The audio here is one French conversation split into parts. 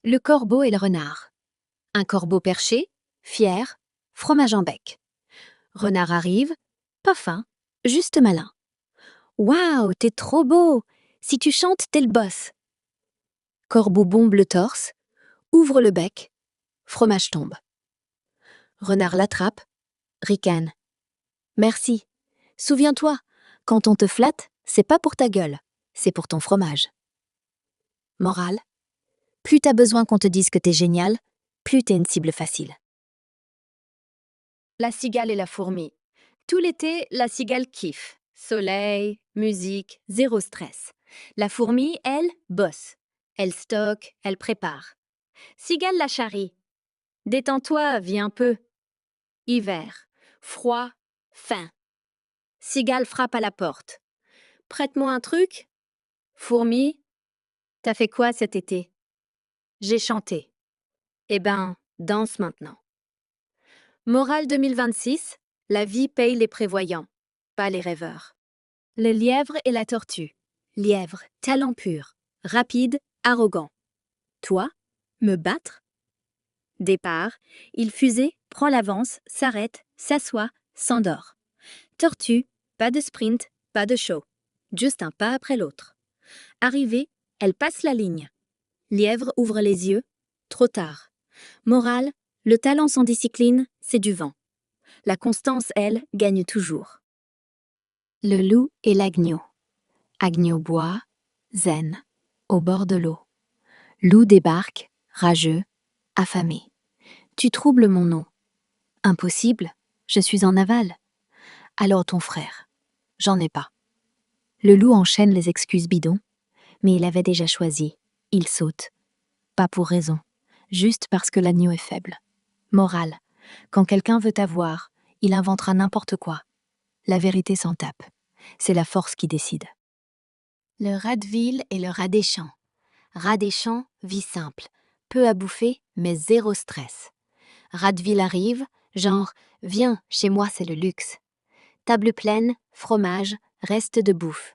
Le corbeau et le renard. Un corbeau perché, fier, fromage en bec. Renard arrive, pas fin, juste malin. Waouh, t'es trop beau! Si tu chantes, t'es le boss. Corbeau bombe le torse, ouvre le bec, fromage tombe. Renard l'attrape, ricane. Merci. Souviens-toi, quand on te flatte, c'est pas pour ta gueule, c'est pour ton fromage. Morale, plus t'as besoin qu'on te dise que t'es génial, plus t'es une cible facile. La cigale et la fourmi. Tout l'été, la cigale kiffe. Soleil, musique, zéro stress. La fourmi, elle, bosse. Elle stocke, elle prépare. Cigale la charrie. Détends-toi, viens un peu. Hiver, froid, faim. Cigale frappe à la porte. Prête-moi un truc? Fourmi, t'as fait quoi cet été? J'ai chanté. Eh ben, danse maintenant. Morale 2026, la vie paye les prévoyants, pas les rêveurs. Le lièvre et la tortue. Lièvre, talent pur, rapide, arrogant. Toi, me battre? Départ, il fusée, prend l'avance, s'arrête, s'assoit, s'endort. Tortue, pas de sprint, pas de show. Juste un pas après l'autre. Arrivée, elle passe la ligne. Lièvre ouvre les yeux, trop tard. Morale, le talent sans discipline, c'est du vent. La constance, elle, gagne toujours. Le loup et l'agneau. Agneau boit, zen, au bord de l'eau. Loup débarque, rageux, affamé. Tu troubles mon nom. Impossible, je suis en aval. Alors ton frère. J'en ai pas. Le loup enchaîne les excuses bidons, mais il avait déjà choisi. Il saute. Pas pour raison, juste parce que l'agneau est faible. Morale, quand quelqu'un veut t'avoir, il inventera n'importe quoi. La vérité s'en tape. C'est la force qui décide. Le rat de ville et le rat des champs. Rat des champs, vie simple. Peu à bouffer, mais zéro stress. Rat de ville arrive, genre, viens, chez moi c'est le luxe. Table pleine, fromage, reste de bouffe.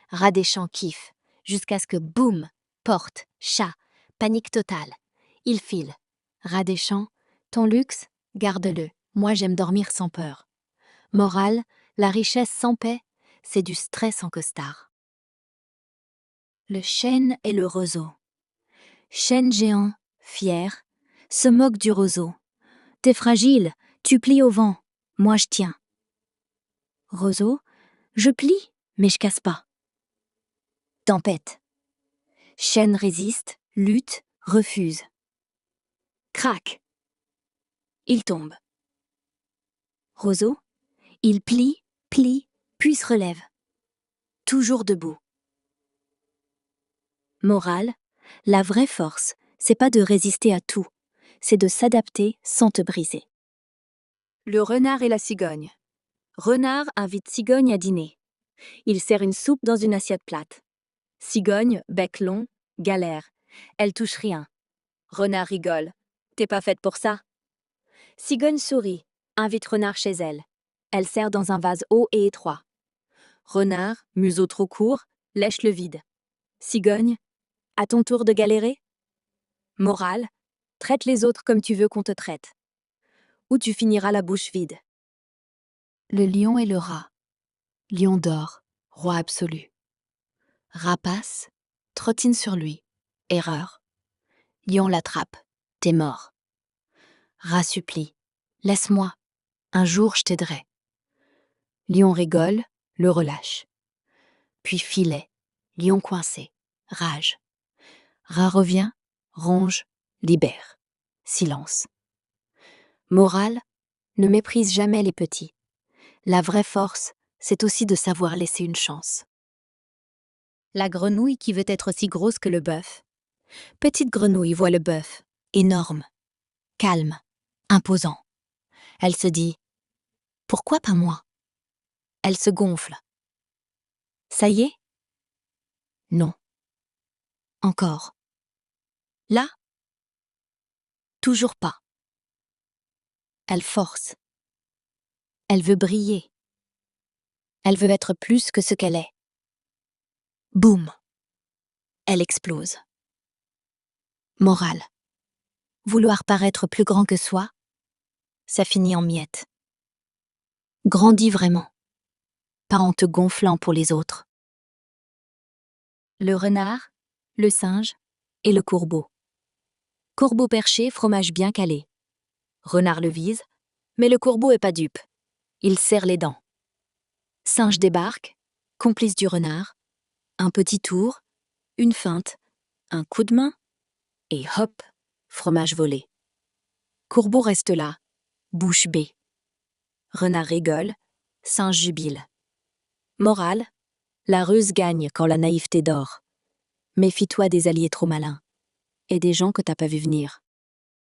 Rat des champs kiffe, jusqu'à ce que boum, porte, chat, panique totale. Il file. Rat des champs, ton luxe, garde-le. Moi j'aime dormir sans peur. Morale, la richesse sans paix, c'est du stress en costard. Le chêne et le roseau. Chêne géant, fier, se moque du roseau. T'es fragile, tu plies au vent, moi je tiens. Roseau, je plie, mais je casse pas. Tempête. Chêne résiste, lutte, refuse. Crac. Il tombe. Roseau, il plie, puis se relève. Toujours debout. Morale, la vraie force, c'est pas de résister à tout, c'est de s'adapter sans te briser. Le renard et la cigogne. Renard invite cigogne à dîner. Il sert une soupe dans une assiette plate. Cigogne, bec long, galère. Elle touche rien. Renard rigole. T'es pas faite pour ça. Cigogne sourit, invite Renard chez elle. Elle sert dans un vase haut et étroit. Renard, museau trop court, lèche le vide. Cigogne, à ton tour de galérer? Morale, traite les autres comme tu veux qu'on te traite. Ou tu finiras la bouche vide. Le lion et le rat. Lion d'or, roi absolu. Rat passe, trottine sur lui. Erreur. Lion l'attrape. T'es mort. Rat supplie. Laisse-moi. Un jour je t'aiderai. Lion rigole, le relâche. Puis filet. Lion coincé. Rage. Rat revient, ronge, libère. Silence. Morale, ne méprise jamais les petits. La vraie force, c'est aussi de savoir laisser une chance. La grenouille qui veut être aussi grosse que le bœuf. Petite grenouille voit le bœuf, énorme, calme, imposant. Elle se dit « Pourquoi pas moi ?» Elle se gonfle. Ça y est? Non. Encore. Là? Toujours pas. Elle force. Elle veut briller. Elle veut être plus que ce qu'elle est. Boum! Elle explose. Morale. Vouloir paraître plus grand que soi, ça finit en miettes. Grandis vraiment, pas en te gonflant pour les autres. Le renard, le singe et le courbeau. Courbeau perché, fromage bien calé. Renard le vise, mais le courbeau est pas dupe. Il serre les dents. Singe débarque, complice du renard. Un petit tour, une feinte, un coup de main, et hop, fromage volé. Courbeau reste là, bouche bée. Renard rigole, singe jubile. Morale, la ruse gagne quand la naïveté dort. Méfie-toi des alliés trop malins et des gens que t'as pas vu venir.